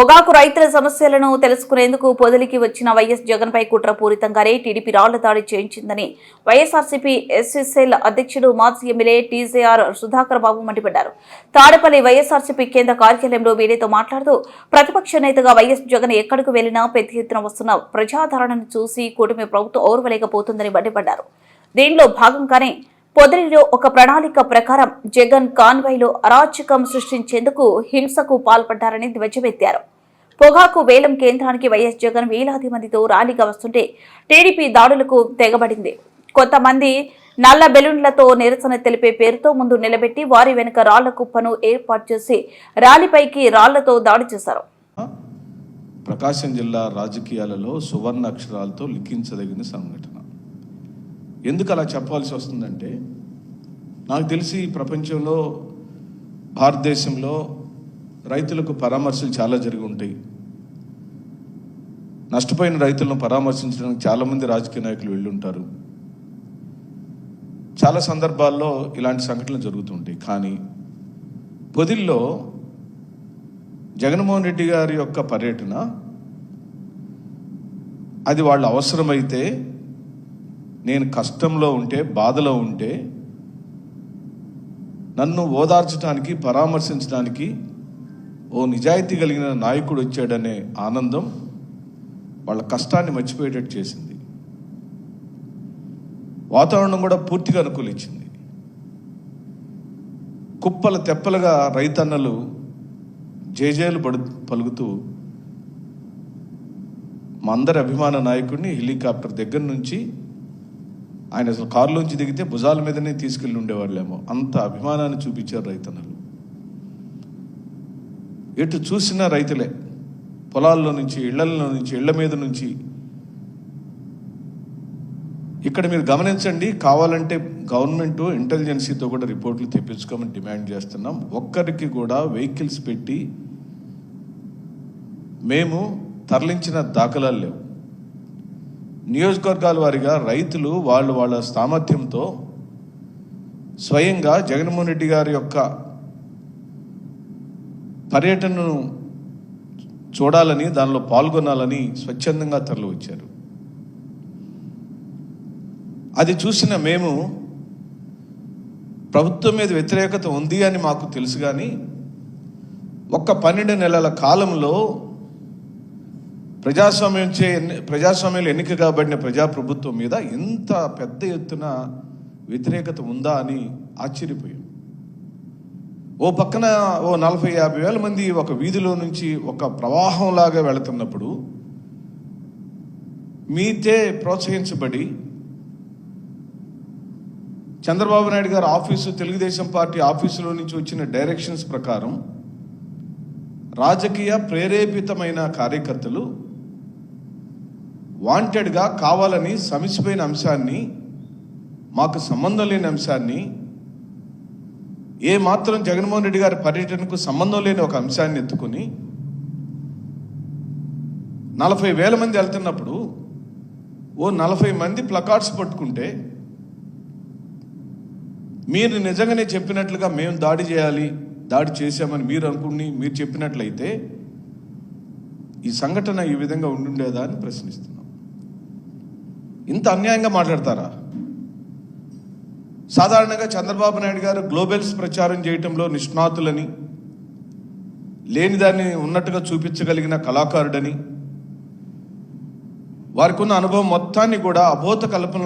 పొగాకు రైతుల సమస్యలను తెలుసుకునేందుకు పొదిలికి వచ్చిన వైఎస్ జగన్పై కుట్రపూరితంగానే టీడీపీ రాళ్ల దాడి చేయించిందని వైఎస్ఆర్సీపీ ఎస్ఎస్ఎల్ అధ్యక్షుడు మాజీ ఎమ్మెల్యే టీజేఆర్ సుధాకర్ బాబు మండిపడ్డారు. తాడేపల్లి వైఎస్ఆర్సీపీ కేంద్ర కార్యాలయంలో మీడియాతో మాట్లాడుతూ ప్రతిపక్ష నేతగా వైఎస్ జగన్ ఎక్కడికి వెళ్లినా పెద్ద ఎత్తున వస్తున్న ప్రజాదరణను చూసి కూటమి ప్రభుత్వం ఓర్వలేకపోతుందని మండిపడ్డారు. దీనిలో భాగంగానే పొదిలిలో ఒక ప్రణాళిక ప్రకారం జగన్ కాన్వాయ్లో అరాచకం సృష్టించేందుకు హింసకు పాల్పడ్డారని ధ్వజమెత్తారు. పొగాకు వేలం కేంద్రానికి వైఎస్ జగన్ వేలాది మందితో ర్యాలీగా వస్తుంటే టీడీపీ దాడులకు తెగబడింది. కొంతమంది నల్ల బెలూన్లతో నిరసన తెలిపే పేరుతో ముందు నిలబెట్టి వారి వెనుక రాళ్ల కుప్పను ఏర్పాటు చేసి ర్యాలీపైకి రాళ్లతో దాడి చేశారు. ప్రకాశం జిల్లా రాజకీయాలలో సువర్ణ అక్షరాలతో లిఖించదగిన సంఘటన. ఎందుకు అలా చెప్పాల్సి వస్తుందంటే, నాకు తెలిసి ప్రపంచంలో భారతదేశంలో రైతులకు పరామర్శలు చాలా జరిగి ఉంటాయి. నష్టపోయిన రైతులను పరామర్శించడానికి చాలామంది రాజకీయ నాయకులు వెళ్ళుంటారు. చాలా సందర్భాల్లో ఇలాంటి సంఘటనలు జరుగుతుంటాయి. కానీ పొదిల్లో జగన్మోహన్ రెడ్డి గారి యొక్క పర్యటన, అది వాళ్ళ అవసరమైతే, నేను కష్టంలో ఉంటే, బాధలో ఉంటే నన్ను ఓదార్చడానికి, పరామర్శించడానికి ఓ నిజాయితీ కలిగిన నాయకుడు వచ్చాడనే ఆనందం వాళ్ళ కష్టాన్ని మర్చిపోయేటట్టు చేసింది. వాతావరణం కూడా పూర్తిగా అనుకూలించింది. కుప్పల తెప్పలుగా రైతన్నలు జేజేలు పలుకుతూ మా అందరి అభిమాన నాయకుడిని హెలికాప్టర్ దగ్గర నుంచి, ఆయన అసలు కారులోంచి దిగితే భుజాల మీదనే తీసుకెళ్ళి ఉండేవాళ్ళేమో, అంత అభిమానాన్ని చూపించారు రైతన్నలు. ఎటు చూసినా రైతులే, పొలాల్లో నుంచి, ఇళ్లలో నుంచి, ఇళ్ల మీద నుంచి. ఇక్కడ మీరు గమనించండి, కావాలంటే గవర్నమెంట్ ఇంటెలిజెన్సీతో కూడా రిపోర్ట్లు తెప్పించుకోమని డిమాండ్ చేస్తున్నాం. ఒక్కరికి కూడా వెహికల్స్ పెట్టి మేము తరలించిన దాఖలాలు లేవు. నియోజకవర్గాల వారిగా రైతులు వాళ్ళ సామర్థ్యంతో స్వయంగా జగన్మోహన్ రెడ్డి గారి యొక్క పర్యటనను చూడాలని, దానిలో పాల్గొనాలని స్వచ్ఛందంగా తరలి వచ్చారు. అది చూసిన మేము, ప్రభుత్వం మీద వ్యతిరేకత ఉంది అని మాకు తెలుసు, కానీ ఒక్క 12 నెలల కాలంలో ప్రజాస్వామ్యంలో ఎన్నిక కాబడిన ప్రజాప్రభుత్వం మీద ఇంత పెద్ద ఎత్తున వ్యతిరేకత ఉందా అని ఆశ్చర్యపోయాం. ఓ పక్కన ఓ 40-50 వేల మంది ఒక వీధిలో నుంచి ఒక ప్రవాహంలాగా వెళుతున్నప్పుడు మీతే ప్రోత్సహించబడి చంద్రబాబు నాయుడు గారి ఆఫీసు, తెలుగుదేశం పార్టీ ఆఫీసులో నుంచి వచ్చిన డైరెక్షన్స్ ప్రకారం రాజకీయ ప్రేరేపితమైన కార్యకర్తలు వాంటెడ్గా కావాలని సమసిపోయిన అంశాన్ని, మాకు సంబంధం లేని అంశాన్ని, ఏ మాత్రం జగన్మోహన్ రెడ్డి గారి పర్యటనకు సంబంధం లేని ఒక అంశాన్ని ఎత్తుకొని 40,000 మంది వెళ్తున్నప్పుడు ఓ 40 మంది ప్లకార్డ్స్ పట్టుకుంటే, మీరు నిజంగానే చెప్పినట్లుగా మేము దాడి చేయాలి, దాడి చేశామని మీరు చెప్పినట్లయితే ఈ సంఘటన ఈ విధంగా ఉండుండేదా అని ప్రశ్నిస్తున్నాం. ఇంత అన్యాయంగా మాట్లాడతారా? సాధారణంగా చంద్రబాబు నాయుడు గారు గ్లోబల్స్ ప్రచారం చేయటంలో నిష్ణాతులని, లేని దాన్ని ఉన్నట్టుగా చూపించగలిగిన కళాకారుడని, వారికి ఉన్న అనుభవం మొత్తాన్ని కూడా అబోధ కల్పనలు